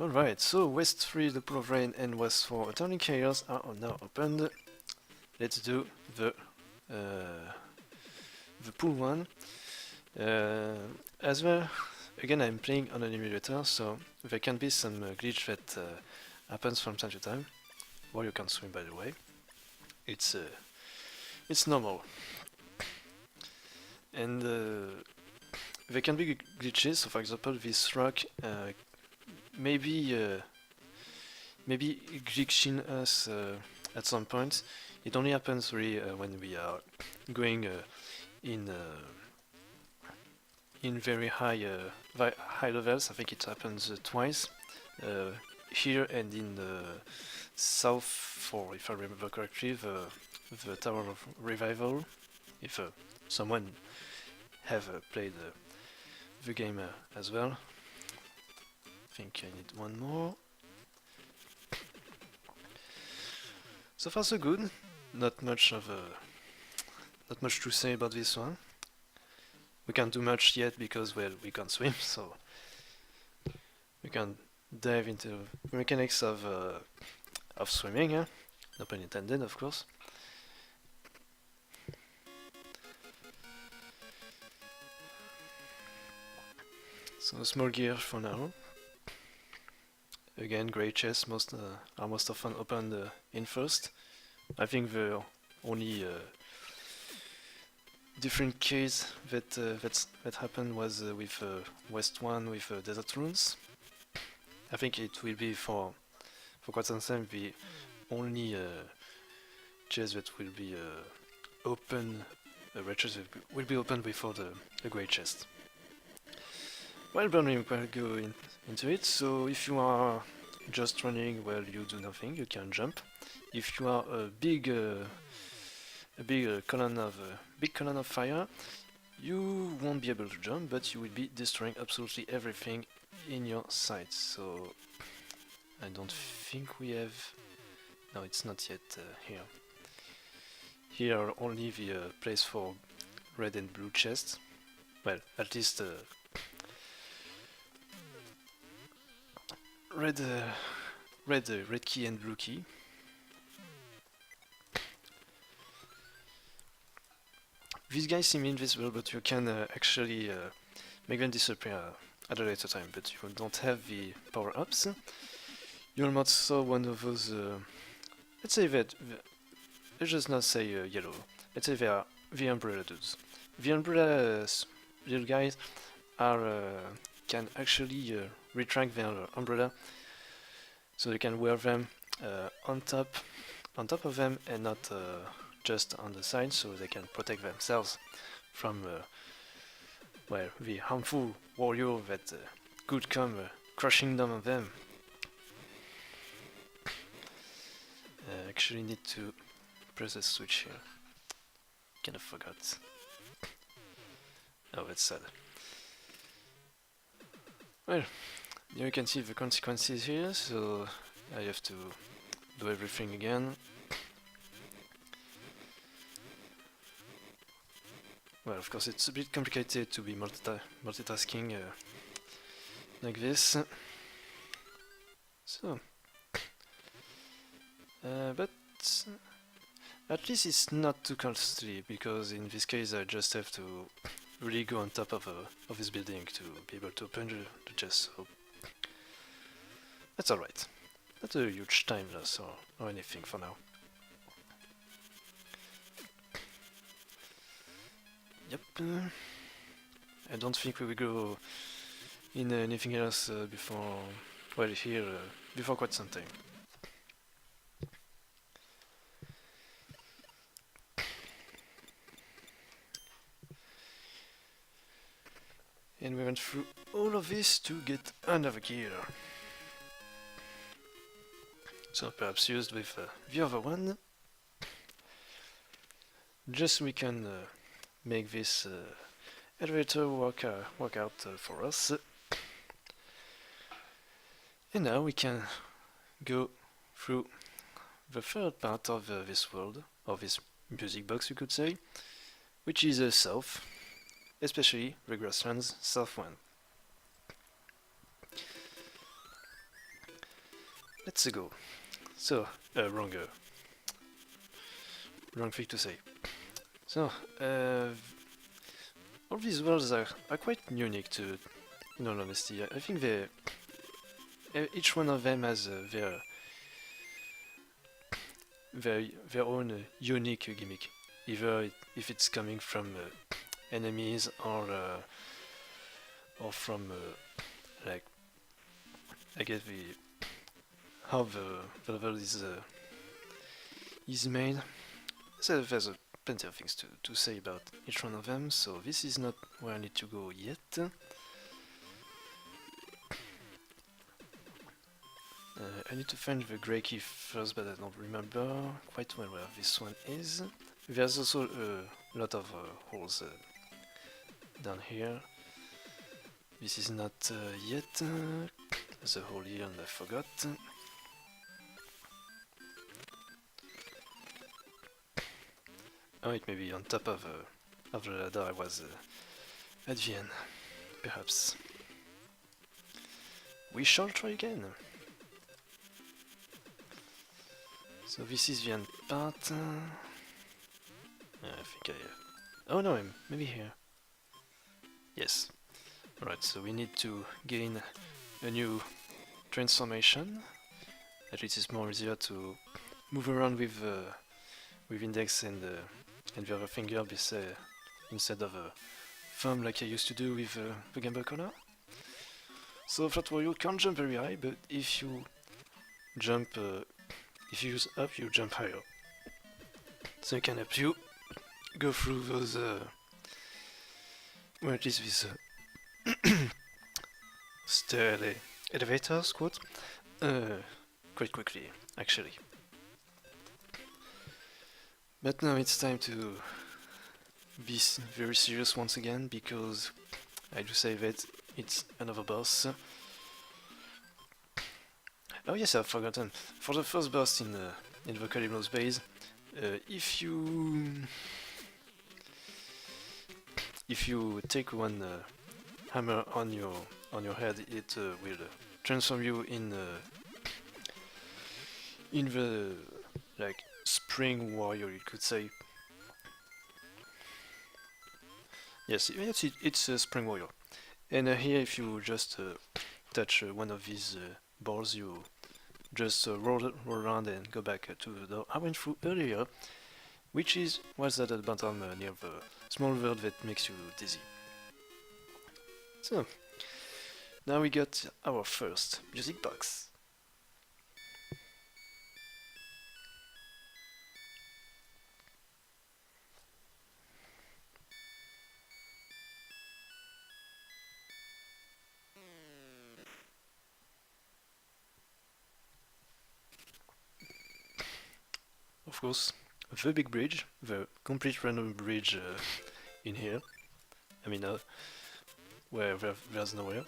Alright, so West 3, the Pool of Rain, and West 4, Turning Chaos are now opened. Let's do the pool one. As well, again, I'm playing on an emulator, so there can be some glitch that happens from time to time. While you can't swim, by the way. It's normal. And there can be glitches. So, for example, this rock maybe glitching us at some point. It only happens really when we are going in very high levels. I think it happens twice here and in the south, for if I remember correctly, the Tower of Revival. If someone have played the game as well. I think I need one more. So far so good. Not much to say about this one. We can't do much yet because, well, we can't swim, so we can't dive into the mechanics of swimming, no pun intended, of course. So small gear for now. Again, grey chests are most often opened in first. I think the only different case that happened was with West 1 with Desert Runes. I think it will be for quite some time the only chest that will be open, red chest will be opened before the grey chest. Well, Burnley will go into it. So if you are just running, well, you do nothing. You can jump. If you are a big column of fire, you won't be able to jump, but you will be destroying absolutely everything in your sight. So I don't think we have. No, it's not yet here. Here are only the place for red and blue chests. Well, at least red key and blue key. These guys seem invisible, but you can actually make them disappear at a later time, but you don't have the power-ups. You'll not saw one of those, let's say that, let's just not say yellow, let's say they are the umbrella dudes. The umbrella little guys are can actually retract their umbrella, so they can wear them on top of them and not just on the side, so they can protect themselves from well, the harmful warrior that could come crushing down on them. Actually need to press the switch here. Kind of forgot. Oh, that's sad. Well, you can see the consequences here, so I have to do everything again. Well, of course, it's a bit complicated to be multitasking like this. So, but at least it's not too costly, because in this case I just have to really go on top of this building to be able to open the chest, so that's alright. Not a huge time loss or anything for now. Yep. I don't think we will go in anything else before, well, here, before quite some time. And we went through all of this to get another gear. So perhaps used with the other one. Just so we can make this elevator work out for us. And now we can go through the third part of this world, of this music box, you could say, which is south, especially the grasslands south one. let's go. So, wrong thing to say. So, all these worlds are quite unique to, in all honesty. I think each one of them has their own unique gimmick. Either if it's coming from enemies or from like I guess how the level is made. So there's plenty of things to say about each one of them, so this is not where I need to go yet. I need to find the grey key first, but I don't remember quite well where this one is. There's also a lot of holes down here. This is not yet. There's a hole here and I forgot. Oh, it may be on top of the ladder I was at the end, perhaps. We shall try again. So this is the end part. I think oh no, maybe here. Yes. Alright, so we need to gain a new transformation. At least it's more easier to move around with index and the other finger instead of a thumb like I used to do with the Game Boy Color. So Flat Wario can't jump very high, but if you jump, if you use up, you jump higher. So it can help you go through those, well, at least with stair elevators, quote, quite quickly, actually. But now it's time to be very serious once again, because I do say that it's another boss. Oh yes, I've forgotten. For the first boss in the Calimno's base, if you take one hammer on your head, it will transform you in the like spring warrior, you could say. Yes, it's a spring warrior. And here, if you just touch one of these balls, you just roll around and go back to the door I went through earlier, which was at the bottom near the small world that makes you dizzy. So, now we got our first music box. Of course, the big bridge, the complete random bridge in here. I mean, where there's nowhere.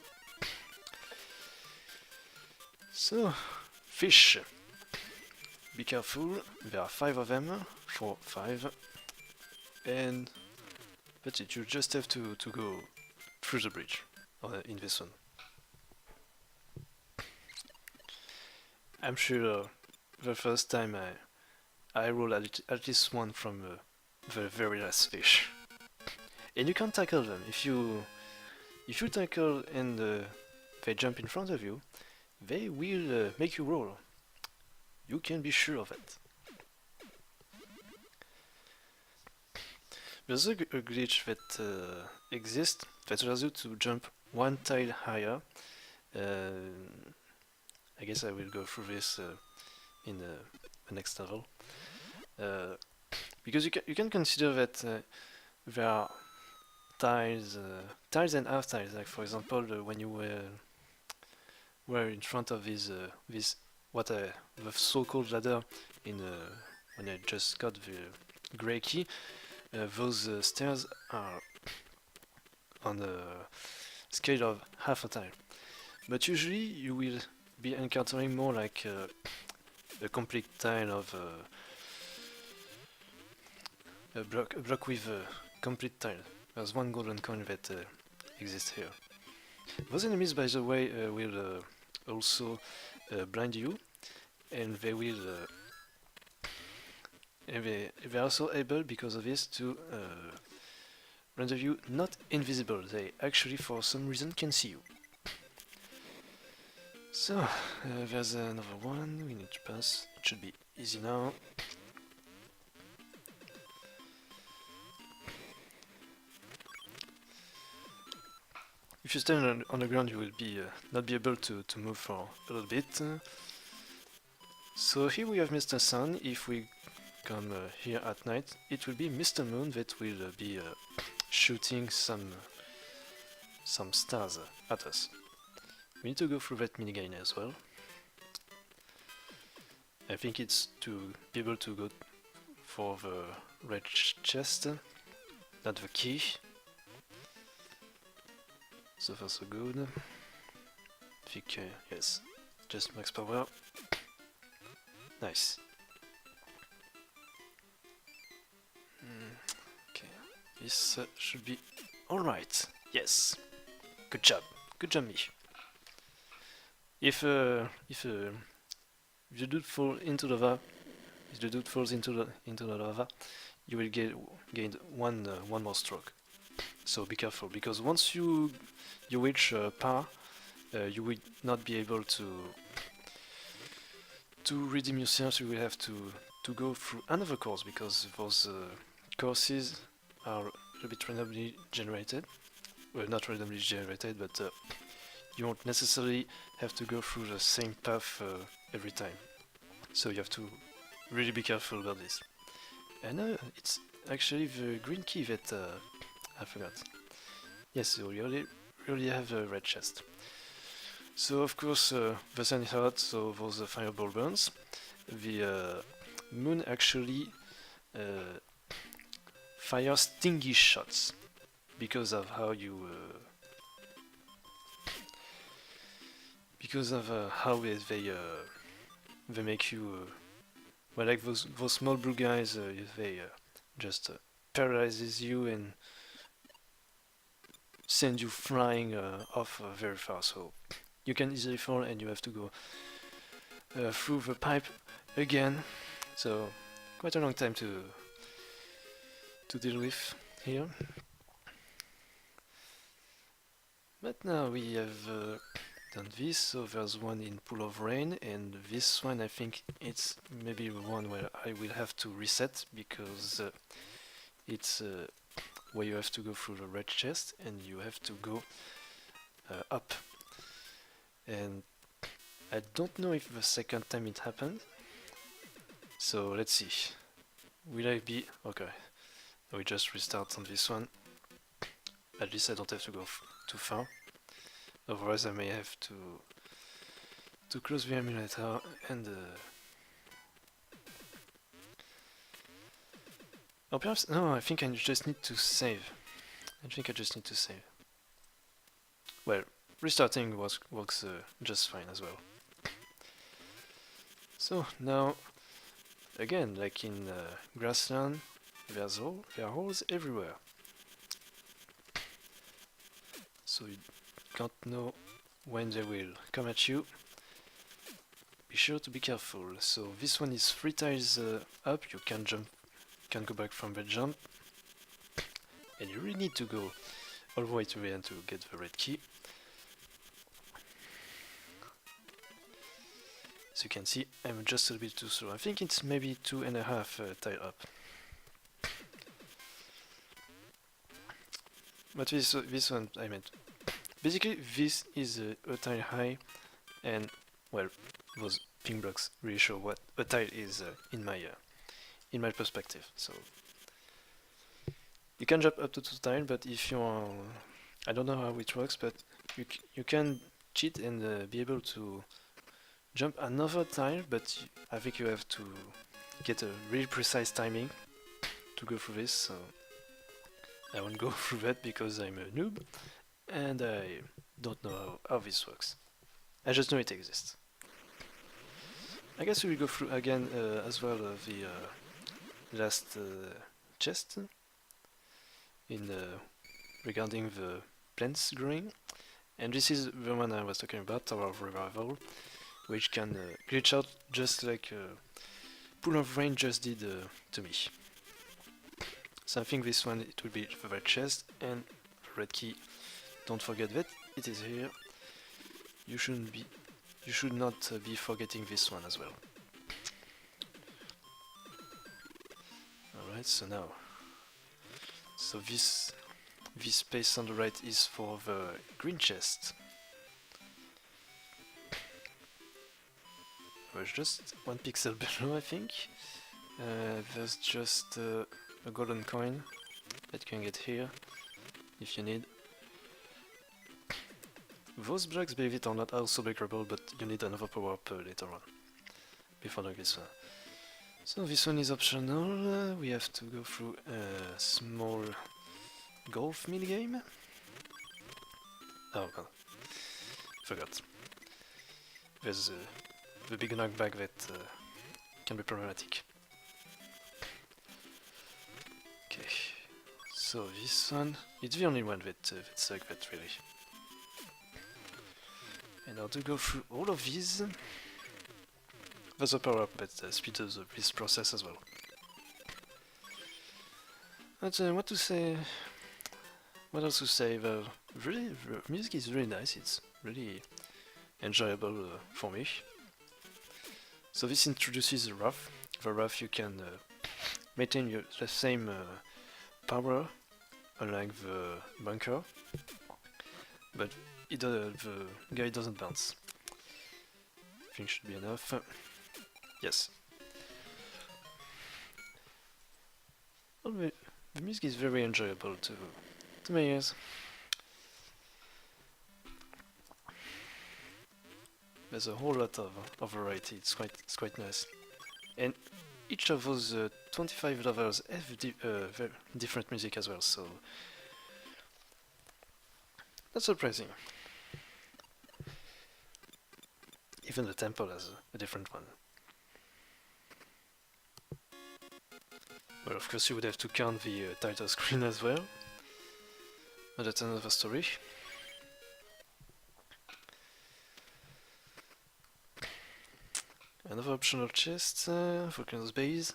So, fish. Be careful, there are 5 of them, 4, 5. And that's it, you just have to go through the bridge in this one. I'm sure the first time I roll at least one from the very last fish. And you can't tackle them. If you tackle and they jump in front of you, they will make you roll. You can be sure of it. There's a glitch that exists that allows you to jump one tile higher. I guess I will go through this in the next level. Because you can consider that there are tiles and half tiles. Like for example, when you were in front of this the so-called ladder when I just got the grey key, those stairs are on a scale of half a tile. But usually you will be encountering more like a complete tile of a block with a complete tile. There's one golden coin that exists here. Those enemies, by the way, will also blind you, and they will and they are also able, because of this, to render you not invisible. They actually, for some reason, can see you. So, there's another one we need to pass. It should be easy now. If you stand on the ground, you will be not be able to move for a little bit. So here we have Mr. Sun. If we come here at night, it will be Mr. Moon that will be shooting some stars at us. We need to go through that minigame as well. I think it's to be able to go for the red chest, not the key. So far so good. I think, yes, just max power. Nice. Okay, this should be alright. Yes, good job me. If the dude falls into the lava, you will gain one more stroke. So be careful, because once you reach par, you will not be able to redeem yourself. You will have to go through another course, because those courses are a bit randomly generated. Well, not randomly generated, but you won't necessarily have to go through the same path every time. So you have to really be careful about this. And it's actually the green key that I forgot. Yes, we already have a red chest. So of course the sun is hot, so those fireball burns. The moon actually fires stingy shots because of how you how they make you well, like those small blue guys, they just paralyzes you and send you flying off very far. So you can easily fall, and you have to go through the pipe again. So quite a long time to deal with here. But now we have done this, so there's one in Pool of Rain, and this one I think it's maybe the one where I will have to reset, because it's where you have to go through the red chest and you have to go up. And I don't know if the second time it happened, so let's see. Will I be okay? We just restart on this one. At least I don't have to go too far. Otherwise, I may have to close the emulator and. Or perhaps no. I think I just need to save. Well, restarting works just fine as well. So now, again, like in Grassland, there are holes everywhere. So you can't know when they will come at you. Be sure to be careful. So this one is 3 tiles up. You can jump, can go back from the jump, and you really need to go all the way to the end to get the red key. As you can see, I'm just a bit too slow. I think it's maybe 2.5 tile up. But this one, I meant, basically this is a tile high, and well, those pink blocks really show what a tile is in my perspective. So you can jump up to 2 tiles, but if you are, I don't know how it works, but you can cheat and be able to jump another tile, but I think you have to get a really precise timing to go through this. So I won't go through that because I'm a noob and I don't know how this works. I just know it exists. I guess we will go through again as well the last chest in regarding the plants growing, and this is the one I was talking about, Tower of Revival, which can glitch out just like Pool of Rain just did to me. So I think this one it will be the red chest and the red key. Don't forget that it is here. You should not be forgetting this one as well. Alright, so now. So this space on the right is for the green chest. There's just 1 pixel below, I think. There's just a golden coin that you can get here if you need. Those blocks, believe it or not, are also breakable, but you need another power up later on before doing this one. So this one is optional. We have to go through a small golf minigame. Oh no, forgot. There's the big knockback that can be problematic. Okay, so this one, it's the only one that's like that really. And now to go through all of these, there's a power up that speeds up this process as well. But what to say? What else to say? Well, really, the music is really nice. It's really enjoyable for me. So this introduces the roof. The roof you can maintain the same power, unlike the bunker, but the guy doesn't bounce. I think should be enough. Yes. Well, the music is very enjoyable to my ears. There's a whole lot of variety. It's quite nice, and each of those 25 levels have very different music as well. So that's surprising. Even the temple has a different one. Well, of course you would have to count the title screen as well, but that's another story. Another optional chest, Volcano's Base.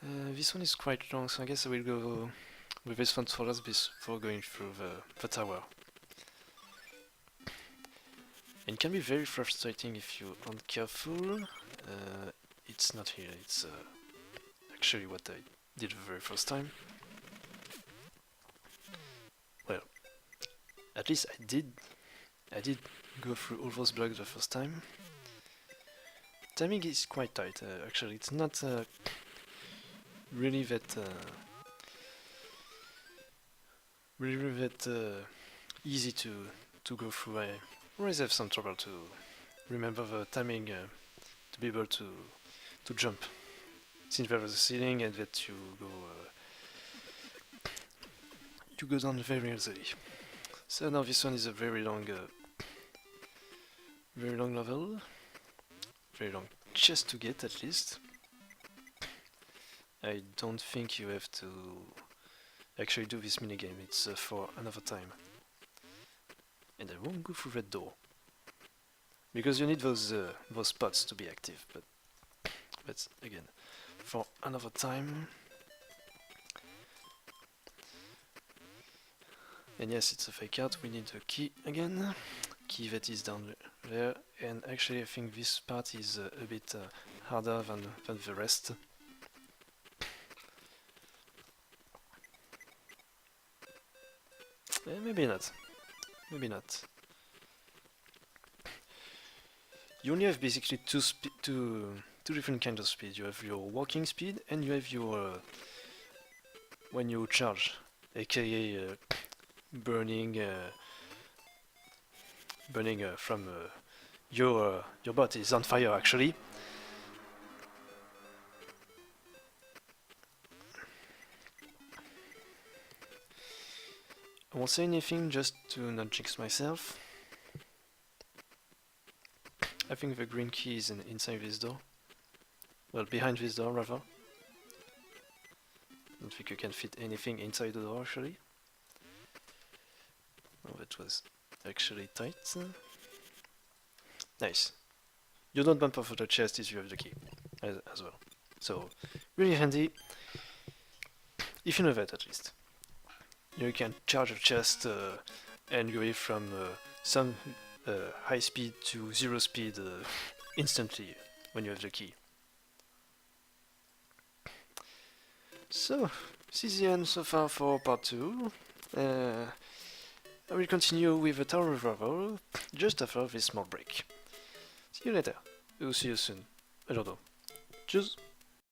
This one is quite long, so I guess I will go with this one for us before going through the tower. It can be very frustrating if you aren't careful. It's not here, it's actually what I did the very first time. Well, at least I did go through all those blocks the first time. Timing is quite tight, actually. It's not really that easy to go through. I always have some trouble to remember the timing to be able to jump, since there is a ceiling and that you go down very easily. So now this one is a very long level. Very long chest to get at least. I don't think you have to actually do this minigame, it's for another time. And I won't go through that door, because you need those spots to be active, but that's again for another time. And yes, it's a fake out, we need a key again. Key that is down there, and actually I think this part is a bit harder than the rest. Maybe not. Maybe not. You only have basically two different kinds of speed. You have your walking speed and you have your when you charge, aka burning from your body is on fire actually. I won't say anything just to not jinx myself. I think the green key is inside this door. Well, behind this door rather. I don't think you can fit anything inside the door actually. Oh, that was actually tight. Nice. You don't bump over the chest if you have the key as well. So, really handy, if you know that at least. You can charge your chest and go from some high speed to 0 speed instantly when you have the key. So, this is the end so far for part 2. I will continue with the tower revival just after this small break. See you later. We'll see you soon. I don't know. Tschüss.